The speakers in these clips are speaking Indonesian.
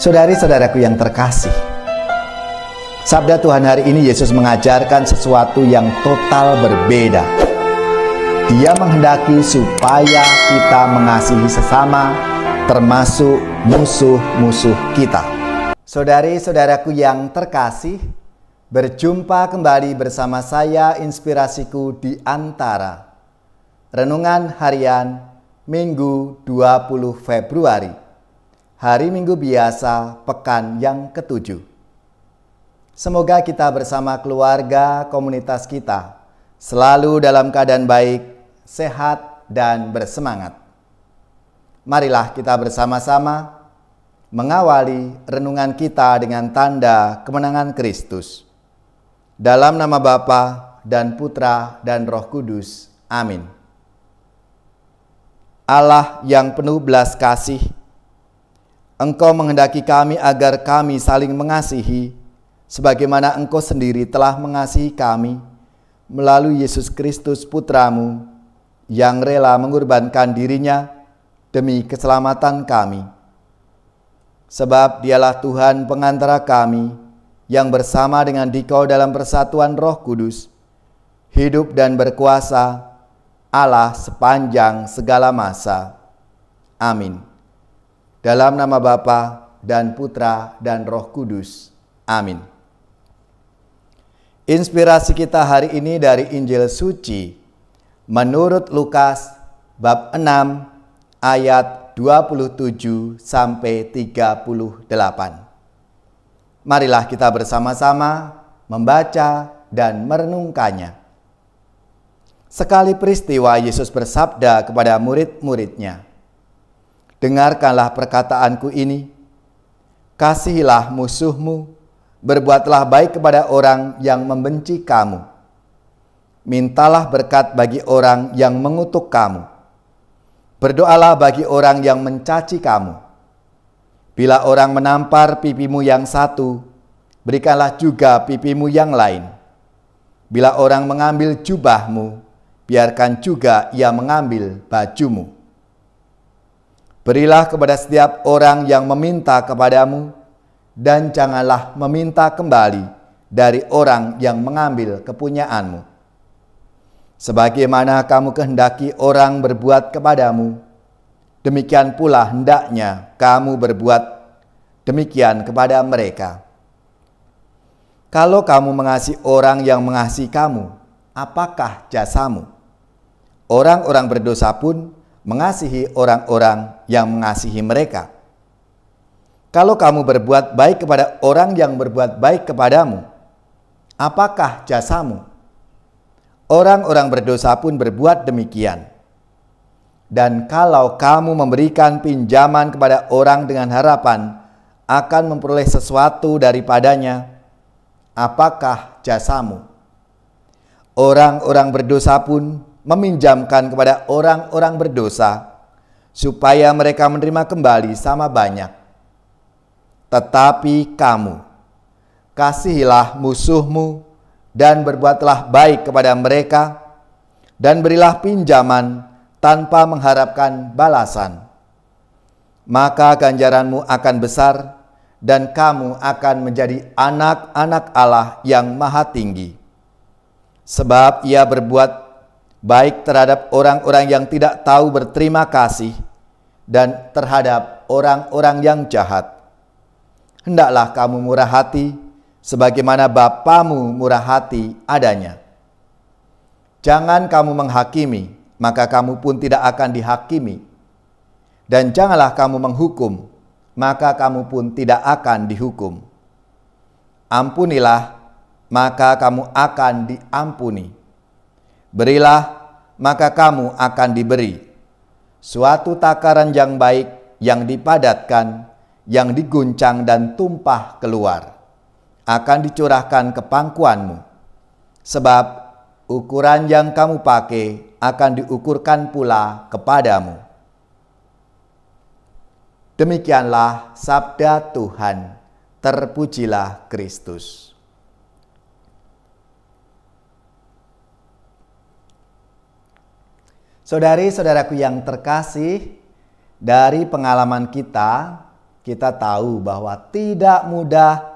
Saudari-saudaraku yang terkasih, sabda Tuhan hari ini Yesus mengajarkan sesuatu yang total berbeda. Dia menghendaki supaya kita mengasihi sesama, termasuk musuh-musuh kita. Saudari-saudaraku yang terkasih, berjumpa kembali bersama saya Inspirasiku di Antara. Renungan harian Minggu 20 Februari. Hari Minggu biasa, pekan yang ke-7. Semoga kita bersama keluarga, komunitas kita selalu dalam keadaan baik, sehat, dan bersemangat. Marilah kita bersama-sama mengawali renungan kita dengan tanda kemenangan Kristus. Dalam nama Bapa dan Putra dan Roh Kudus. Amin. Allah yang penuh belas kasih, Engkau menghendaki kami agar kami saling mengasihi, sebagaimana Engkau sendiri telah mengasihi kami melalui Yesus Kristus Putra-Mu, yang rela mengorbankan dirinya demi keselamatan kami. Sebab Dialah Tuhan pengantara kami, yang bersama dengan Dikau dalam persatuan Roh Kudus, hidup dan berkuasa Allah sepanjang segala masa. Amin. Dalam nama Bapa dan Putra dan Roh Kudus. Amin. Inspirasi kita hari ini dari Injil Suci menurut Lukas bab 6 ayat 27 sampai 38. Marilah kita bersama-sama membaca dan merenungkannya. Sekali peristiwa Yesus bersabda kepada murid-muridnya, "Dengarkanlah perkataanku ini, kasihilah musuhmu, berbuatlah baik kepada orang yang membenci kamu. Mintalah berkat bagi orang yang mengutuk kamu. Berdoalah bagi orang yang mencaci kamu. Bila orang menampar pipimu yang satu, berikanlah juga pipimu yang lain. Bila orang mengambil jubahmu, biarkan juga ia mengambil bajumu. Berilah kepada setiap orang yang meminta kepadamu, dan janganlah meminta kembali dari orang yang mengambil kepunyaanmu. Sebagaimana kamu kehendaki orang berbuat kepadamu, demikian pula hendaknya kamu berbuat demikian kepada mereka. Kalau kamu mengasihi orang yang mengasihi kamu, apakah jasamu? Orang-orang berdosa pun mengasihi orang-orang yang mengasihi mereka. Kalau kamu berbuat baik kepada orang yang berbuat baik kepadamu, apakah jasamu? Orang-orang berdosa pun berbuat demikian. Dan kalau kamu memberikan pinjaman kepada orang dengan harapan akan memperoleh sesuatu daripadanya, apakah jasamu? Orang-orang berdosa pun meminjamkan kepada orang-orang berdosa, supaya mereka menerima kembali sama banyak. Tetapi kamu, kasihilah musuhmu, dan berbuatlah baik kepada mereka, dan berilah pinjaman tanpa mengharapkan balasan. Maka ganjaranmu akan besar, dan kamu akan menjadi anak-anak Allah yang Maha Tinggi. Sebab Ia berbuat baik terhadap orang-orang yang tidak tahu berterima kasih, dan terhadap orang-orang yang jahat. Hendaklah kamu murah hati, sebagaimana Bapamu murah hati adanya. Jangan kamu menghakimi, maka kamu pun tidak akan dihakimi. Dan janganlah kamu menghukum, maka kamu pun tidak akan dihukum. Ampunilah, maka kamu akan diampuni. Berilah, maka kamu akan diberi. Suatu takaran yang baik, yang dipadatkan, yang diguncang dan tumpah keluar, akan dicurahkan ke pangkuanmu. Sebab ukuran yang kamu pakai akan diukurkan pula kepadamu." Demikianlah sabda Tuhan. Terpujilah Kristus. Saudari-saudaraku yang terkasih, dari pengalaman kita, kita tahu bahwa tidak mudah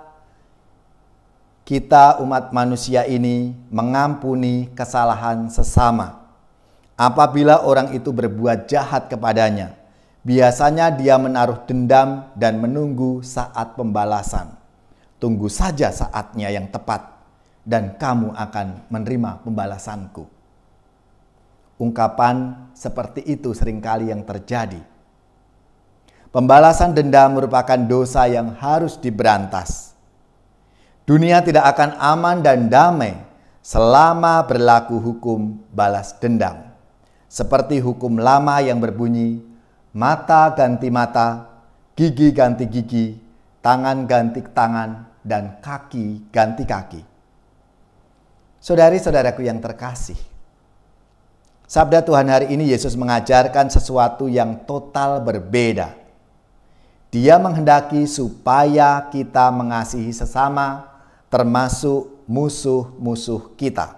kita umat manusia ini mengampuni kesalahan sesama. Apabila orang itu berbuat jahat kepadanya, biasanya dia menaruh dendam dan menunggu saat pembalasan. Tunggu saja saatnya yang tepat, dan kamu akan menerima pembalasanku. Ungkapan seperti itu seringkali yang terjadi. Pembalasan dendam merupakan dosa yang harus diberantas. Dunia tidak akan aman dan damai selama berlaku hukum balas dendam. Seperti hukum lama yang berbunyi, mata ganti mata, gigi ganti gigi, tangan ganti tangan, dan kaki ganti kaki. Saudari-saudaraku yang terkasih, sabda Tuhan hari ini Yesus mengajarkan sesuatu yang total berbeda. Dia menghendaki supaya kita mengasihi sesama, termasuk musuh-musuh kita.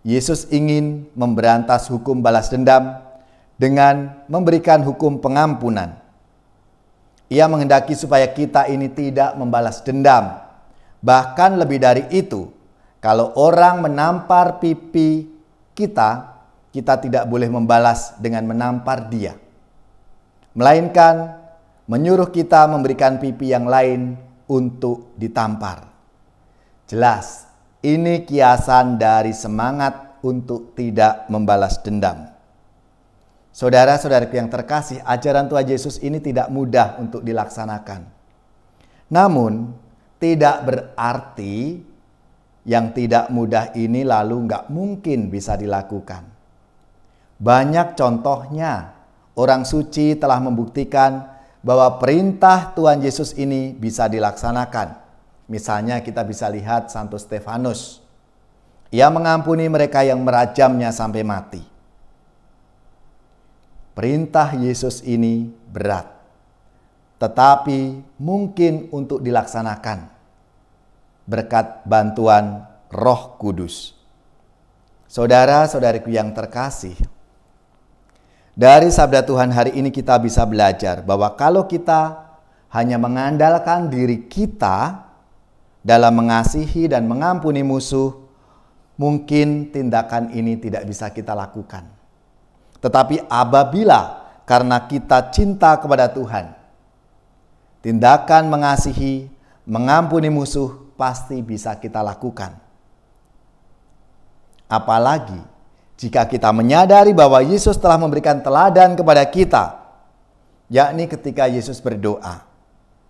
Yesus ingin memberantas hukum balas dendam dengan memberikan hukum pengampunan. Ia menghendaki supaya kita ini tidak membalas dendam. Bahkan lebih dari itu, kalau orang menampar pipi kita, kita tidak boleh membalas dengan menampar dia. Melainkan menyuruh kita memberikan pipi yang lain untuk ditampar. Jelas, ini kiasan dari semangat untuk tidak membalas dendam. Saudara-saudaraku yang terkasih, ajaran Tuhan Yesus ini tidak mudah untuk dilaksanakan. Namun, tidak berarti yang tidak mudah ini lalu nggak mungkin bisa dilakukan. Banyak contohnya, orang suci telah membuktikan bahwa perintah Tuhan Yesus ini bisa dilaksanakan. Misalnya kita bisa lihat Santo Stefanus. Ia mengampuni mereka yang merajamnya sampai mati. Perintah Yesus ini berat, tetapi mungkin untuk dilaksanakan berkat bantuan Roh Kudus. Saudara-saudariku yang terkasih, dari sabda Tuhan hari ini kita bisa belajar bahwa kalau kita hanya mengandalkan diri kita dalam mengasihi dan mengampuni musuh, mungkin tindakan ini tidak bisa kita lakukan. Tetapi apabila karena kita cinta kepada Tuhan, tindakan mengasihi, mengampuni musuh pasti bisa kita lakukan. Apalagi jika kita menyadari bahwa Yesus telah memberikan teladan kepada kita, yakni ketika Yesus berdoa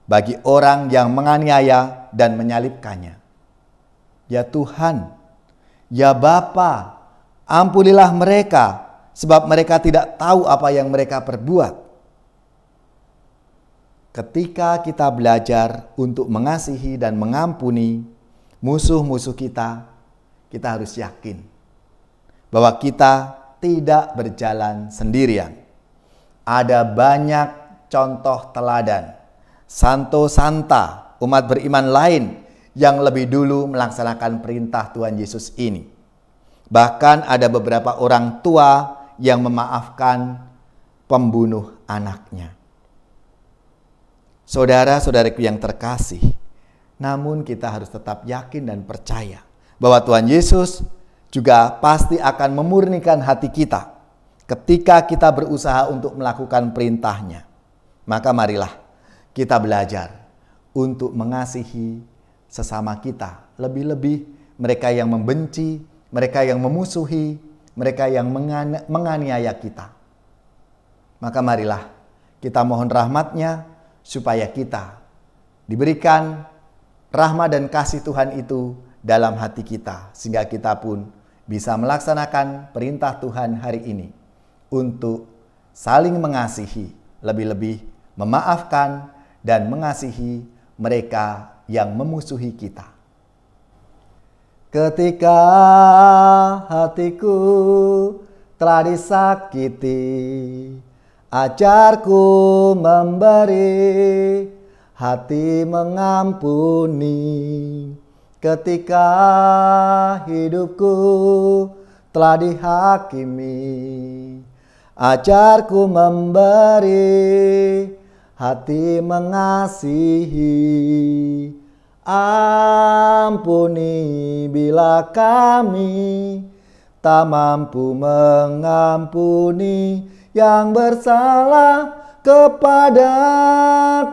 bagi orang yang menganiaya dan menyalibkannya. Ya Tuhan, ya Bapa, ampunilah mereka, sebab mereka tidak tahu apa yang mereka perbuat. Ketika kita belajar untuk mengasihi dan mengampuni musuh-musuh kita, kita harus yakin bahwa kita tidak berjalan sendirian. Ada banyak contoh teladan, santo santa, umat beriman lain yang lebih dulu melaksanakan perintah Tuhan Yesus ini. Bahkan ada beberapa orang tua yang memaafkan pembunuh anaknya. Saudara-saudariku yang terkasih, namun kita harus tetap yakin dan percaya bahwa Tuhan Yesus juga pasti akan memurnikan hati kita ketika kita berusaha untuk melakukan perintahnya. Maka marilah kita belajar untuk mengasihi sesama kita, lebih-lebih mereka yang membenci, mereka yang memusuhi, mereka yang menganiaya kita. Maka marilah kita mohon rahmat-Nya supaya kita diberikan rahmat dan kasih Tuhan itu dalam hati kita, sehingga kita pun bisa melaksanakan perintah Tuhan hari ini untuk saling mengasihi, lebih-lebih memaafkan dan mengasihi mereka yang memusuhi kita. Ketika hatiku telah disakiti, ajarku memberi, hati mengampuni. Ketika hidupku telah dihakimi, ajarku memberi, hati mengasihi. Ampuni bila kami tak mampu mengampuni yang bersalah kepada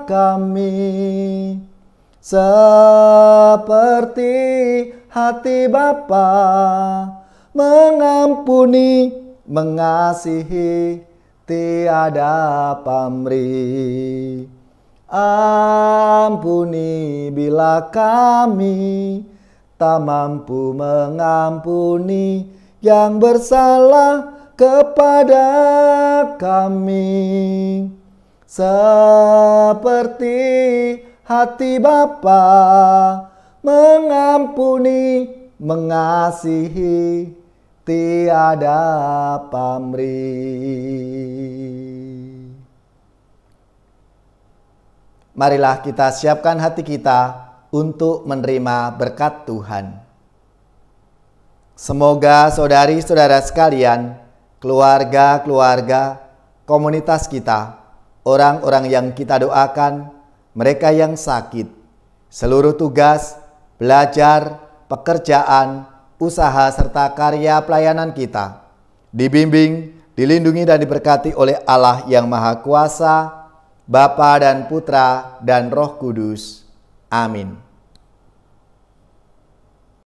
kami. Seperti hati Bapa mengampuni, mengasihi, tiada pamrih. Ampuni bila kami tak mampu mengampuni yang bersalah kepada kami. Seperti hati Bapa mengampuni, mengasihi, tiada pamrih. Marilah kita siapkan hati kita untuk menerima berkat Tuhan. Semoga saudari-saudara sekalian, keluarga-keluarga, komunitas kita, orang-orang yang kita doakan, mereka yang sakit, seluruh tugas, belajar, pekerjaan, usaha, serta karya pelayanan kita, dibimbing, dilindungi dan diberkati oleh Allah yang Maha Kuasa, Bapa dan Putra dan Roh Kudus. Amin.